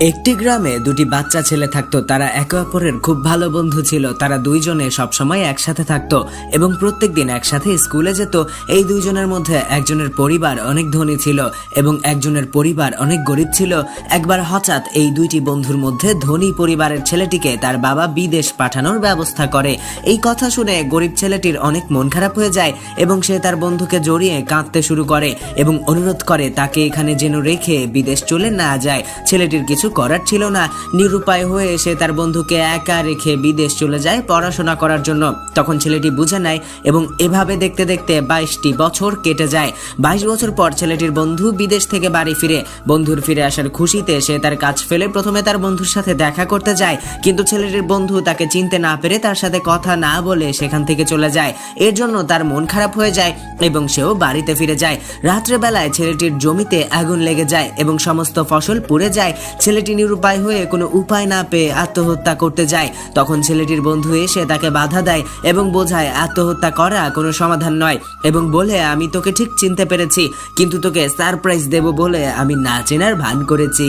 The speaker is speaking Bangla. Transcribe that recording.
একটি গ্রামে দুটি বাচ্চা ছেলে থাকতো। তারা একে অপরের খুব ভালো বন্ধু ছিল। তারা দুইজনে সবসময় একসাথে থাকতো এবং প্রত্যেকদিন একসাথে স্কুলে যেত। এই দুইজনের মধ্যে একজনের পরিবার অনেক ধনী ছিল এবং একজনের পরিবার অনেক গরিব ছিল। একবার হঠাৎ এই দুইটি বন্ধুর মধ্যে ধনী পরিবারের ছেলেটিকে তার বাবা বিদেশ পাঠানোর ব্যবস্থা করে। এই কথা শুনে গরিব ছেলেটির অনেক মন খারাপ হয়ে যায় এবং সে তার বন্ধুকে জড়িয়ে কাঁদতে শুরু করে এবং অনুরোধ করে তাকে এখানে যেন রেখে বিদেশ চলে না যায়। ছেলেটির কিছু করার ছিল না। নিরুপায় হয়ে সে তার বন্ধুকে একা রেখে বিদেশ চলে যায় পড়াশোনা করার জন্য। তখন ছেলেটি বুঝে নেয় এবং এভাবে দেখতে দেখতে 22টি বছর কেটে যায়। 22 বছর পর ছেলেটির বন্ধু বিদেশ থেকে বাড়ি ফিরে। বন্ধুর ফিরে আসার খুশিতে সে তার কাজ ফেলে প্রথমে তার বন্ধুর সাথে দেখা করতে যায়, কিন্তু ছেলেটির বন্ধু তাকে চিনতে না পেরে তার সাথে কথা না বলে সেখান থেকে চলে যায়। এর জন্য তার মন খারাপ হয়ে যায় এবং সেও বাড়িতে ফিরে যায়। রাত্রেবেলায় ছেলেটির জমিতে আগুন লেগে যায় এবং সমস্ত ফসল পুড়ে যায়। ছেলেটি নিরুপায় হয়ে কোনো উপায় না পেয়ে আত্মহত্যা করতে যায়। তখন ছেলেটির বন্ধু এসে তাকে বাধা দেয় এবং বোঝায় আত্মহত্যা করা কোনো সমাধান নয় এবং বলে, আমি তোকে ঠিক চিনতে পেরেছি, কিন্তু তোকে সারপ্রাইজ দেব বলে আমি না চেনার ভান করেছি।